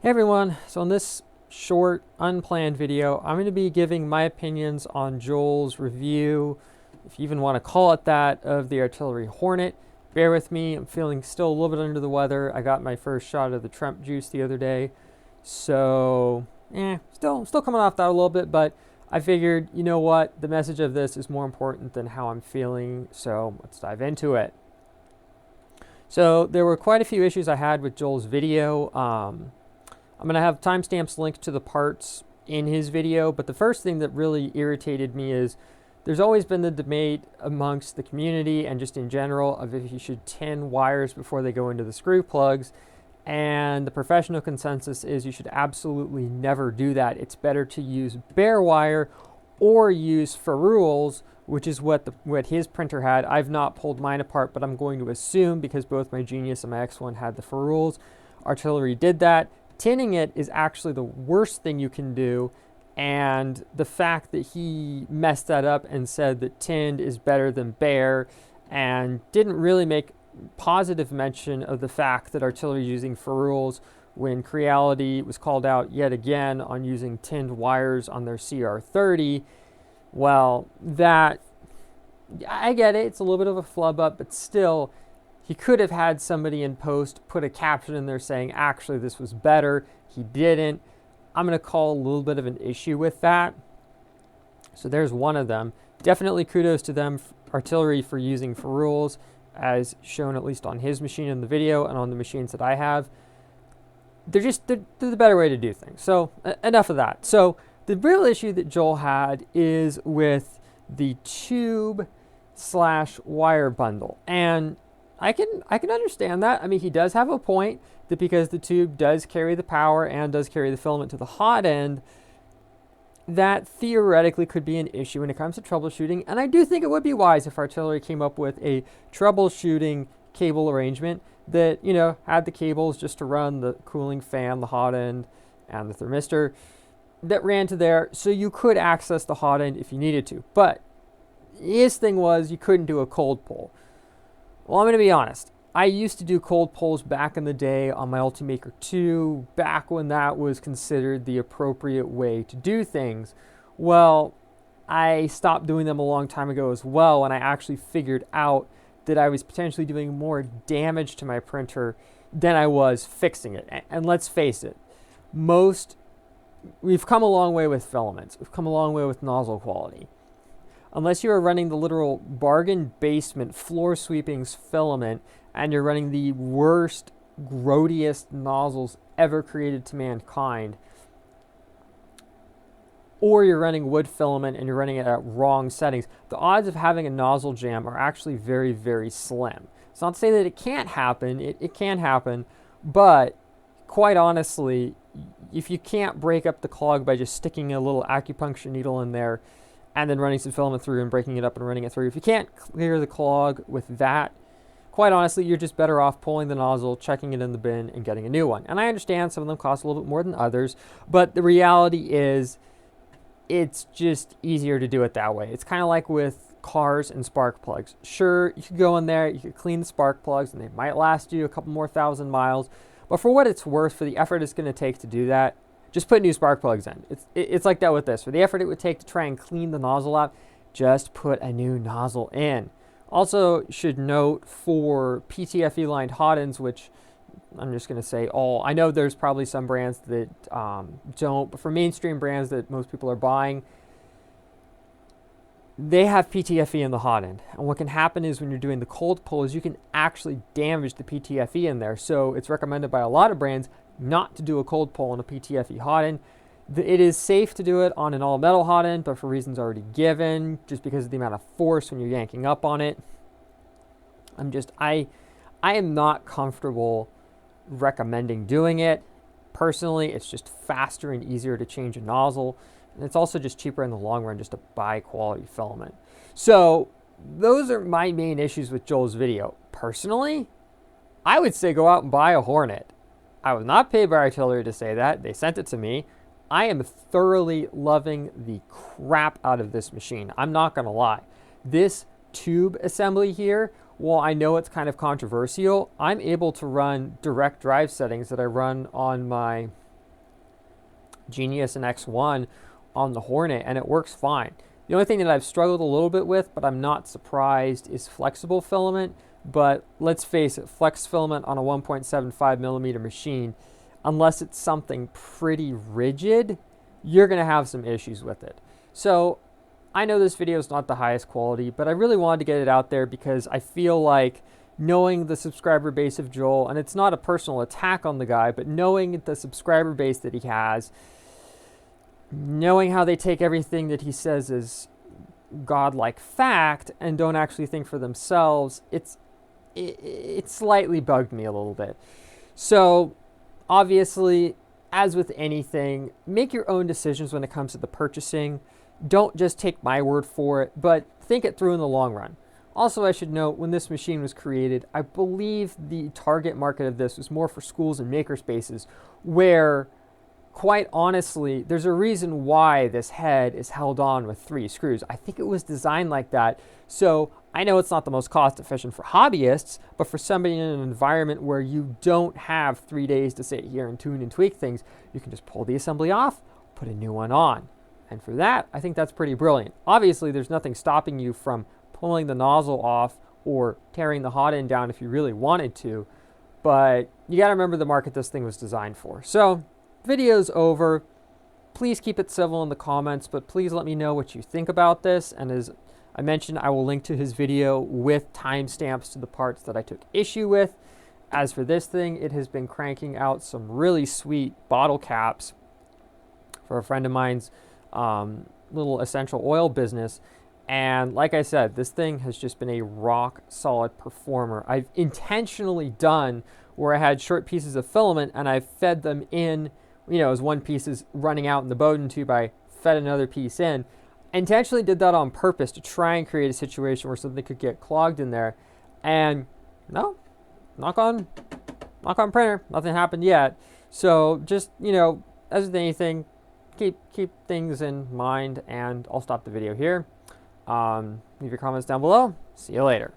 Hey everyone, so in this short, unplanned video, I'm going to be giving my opinions on Joel's review, if you even want to call it that, of the artillery Hornet. Bear with me, I'm feeling still a little bit under the weather. I got my first shot of the Trump juice the other day, so still coming off that a little bit, but I figured, you know what, the message of this is more important than how I'm feeling, so let's dive into it. So there were quite a few issues I had with Joel's video. I'm going to have timestamps linked to the parts in his video, but the first thing that really irritated me is there's always been the debate amongst the community and just in general of if you should tin wires before they go into the screw plugs, and the professional consensus is you should absolutely never do that. It's better to use bare wire or use ferrules, which is what his printer had. I've not pulled mine apart, but I'm going to assume, because both my Genius and my X1 had the ferrules, Artillery did that. Tinning it is actually the worst thing you can do, and the fact that he messed that up and said that tinned is better than bare and didn't really make positive mention of the fact that Artillery is using ferrules when Creality was called out yet again on using tinned wires on their CR30. Well, that, I get it, it's a little bit of a flub up, but still, he could have had somebody in post put a caption in there saying, actually, this was better. He didn't. I'm going to call a little bit of an issue with that. So there's one of them. Definitely kudos to them, Artillery, for using ferrules, as shown at least on his machine in the video and on the machines that I have. They're the better way to do things. So enough of that. So the real issue that Joel had is with the tube/wire bundle. And I can understand that. I mean, he does have a point that because the tube does carry the power and does carry the filament to the hot end, that theoretically could be an issue when it comes to troubleshooting. And I do think it would be wise if Artillery came up with a troubleshooting cable arrangement that, you know, had the cables just to run the cooling fan, the hot end, and the thermistor that ran to there, so you could access the hot end if you needed to. But his thing was you couldn't do a cold pull. Well, I'm going to be honest. I used to do cold pulls back in the day on my Ultimaker 2, back when that was considered the appropriate way to do things. Well, I stopped doing them a long time ago as well, and I actually figured out that I was potentially doing more damage to my printer than I was fixing it. And let's face it, we've come a long way with filaments. We've come a long way with nozzle quality. Unless you are running the literal bargain basement floor sweepings filament and you're running the worst, grodiest nozzles ever created to mankind, or you're running wood filament and you're running it at wrong settings, the odds of having a nozzle jam are actually very, very slim. It's not to say that it can't happen. It can happen, but quite honestly, if you can't break up the clog by just sticking a little acupuncture needle in there and then running some filament through and breaking it up and running it through, if you can't clear the clog with that, quite honestly, you're just better off pulling the nozzle, checking it in the bin, and getting a new one. And I understand some of them cost a little bit more than others, but the reality is it's just easier to do it that way. It's kind of like with cars and spark plugs. Sure, you could go in there, you could clean the spark plugs, and they might last you a couple more thousand miles, but for what it's worth, for the effort it's going to take to do that, just put new spark plugs in. It's like that with this. For the effort it would take to try and clean the nozzle out, just put a new nozzle in. Also, should note for PTFE lined hot ends, which I'm just going to say all. I know there's probably some brands that don't, but for mainstream brands that most people are buying, they have PTFE in the hot end. And what can happen is when you're doing the cold pull is you can actually damage the PTFE in there. So it's recommended by a lot of brands not to do a cold pull on a PTFE hot end. It is safe to do it on an all metal hot end, but for reasons already given, just because of the amount of force when you're yanking up on it, I am not comfortable recommending doing it. Personally, it's just faster and easier to change a nozzle, and it's also just cheaper in the long run just to buy quality filament. So those are my main issues with Joel's video. Personally, I would say go out and buy a Hornet. I was not paid by Artillery to say that. They sent it to me. I am thoroughly loving the crap out of this machine. I'm not going to lie. This tube assembly here, while I know it's kind of controversial, I'm able to run direct drive settings that I run on my Genius and X1 on the Hornet, and it works fine. The only thing that I've struggled a little bit with, but I'm not surprised, is flexible filament. But let's face it, flex filament on a 1.75 millimeter machine, unless it's something pretty rigid, you're going to have some issues with it. So I know this video is not the highest quality, but I really wanted to get it out there because I feel like knowing the subscriber base of Joel, and it's not a personal attack on the guy, but knowing the subscriber base that he has, knowing how they take everything that he says as godlike fact and don't actually think for themselves, it slightly bugged me a little bit. So obviously, as with anything, make your own decisions when it comes to the purchasing. Don't just take my word for it, but think it through in the long run. Also, I should note, when this machine was created, I believe the target market of this was more for schools and makerspaces, where, quite honestly, there's a reason why this head is held on with 3 screws. I think it was designed like that. So I know it's not the most cost efficient for hobbyists, but for somebody in an environment where you don't have 3 days to sit here and tune and tweak things, you can just pull the assembly off, put a new one on. And for that, I think that's pretty brilliant. Obviously, there's nothing stopping you from pulling the nozzle off or tearing the hot end down if you really wanted to, but you got to remember the market this thing was designed for. So, video's over. Please keep it civil in the comments, but please let me know what you think about this. And as I mentioned, I will link to his video with timestamps to the parts that I took issue with. As for this thing, it has been cranking out some really sweet bottle caps for a friend of mine's little essential oil business. And like I said, this thing has just been a rock solid performer. I've intentionally done where I had short pieces of filament and I fed them in, as one piece is running out in the Bowden tube, I fed another piece in. I intentionally did that on purpose to try and create a situation where something could get clogged in there. And no, knock on printer, nothing happened yet. So just, as with anything, keep things in mind, and I'll stop the video here. Leave your comments down below. See you later.